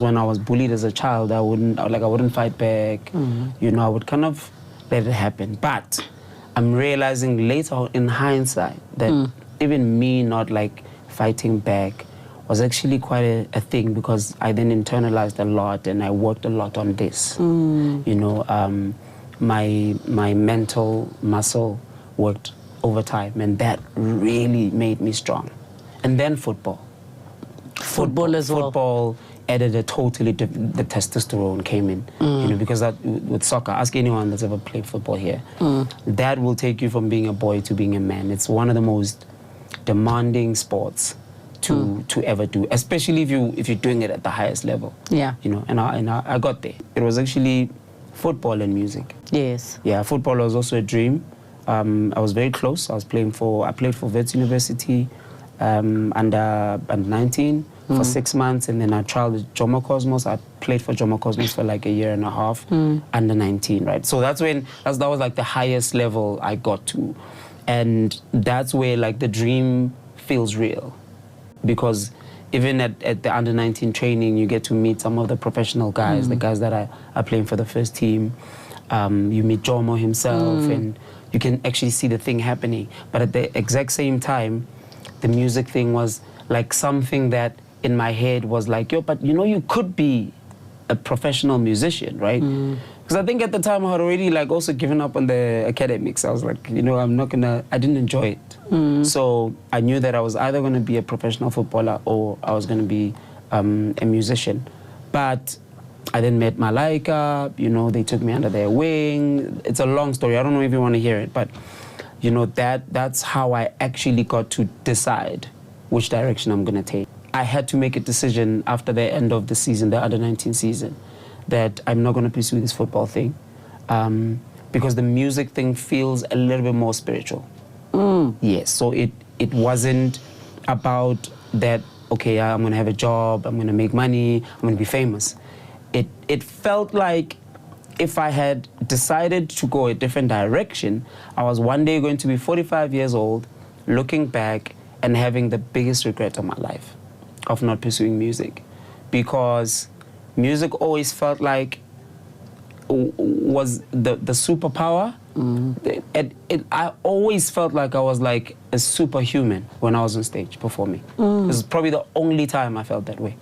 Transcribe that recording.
When I was bullied as a child, I wouldn't fight back. You know, I would kind of let it happen. But I'm realizing later in hindsight that even me not like fighting back was actually quite a thing, because I then internalized a lot and I worked a lot on this. You know, my mental muscle worked over time, and that really made me strong. And then football. Football as well. Football added a totally different, the testosterone came in, you know, because that with soccer, ask anyone that's ever played football here, that will take you from being a boy to being a man. It's one of the most demanding sports to ever do, especially if you're doing it at the highest level. Yeah. You know, and I got there. It was actually football and music. Yes. Yeah, football was also a dream. I was very close. I played for Wits University under 19 for 6 months, and then I trialed with Jomo Cosmos. I played for Jomo Cosmos for like a year and a half, under 19, right? So that was like the highest level I got to, and that's where like the dream feels real, because even at the under 19 training, you get to meet some of the professional guys, the guys that are playing for the first team. You meet Jomo himself, and you can actually see the thing happening. But at the exact same time, the music thing was like something that in my head was like, yo, but you know, you could be a professional musician, right? Because I think at the time I had already like also given up on the academics. I was like, you know, I didn't enjoy it. So I knew that I was either going to be a professional footballer or I was going to be a musician. But I then met Malaika, you know, they took me under their wing. It's a long story. I don't know if you want to hear it, but you know, that's how I actually got to decide which direction I'm going to take. I had to make a decision after the end of the season, the under-19 season, that I'm not going to pursue this football thing, because the music thing feels a little bit more spiritual. Yes, so it wasn't about that, okay, I'm going to have a job, I'm going to make money, I'm going to be famous. It felt like if I had decided to go a different direction, I was one day going to be 45 years old, looking back and having the biggest regret of my life of not pursuing music, because music always felt like was the superpower. I always felt like I was like a superhuman when I was on stage performing. This is probably the only time I felt that way.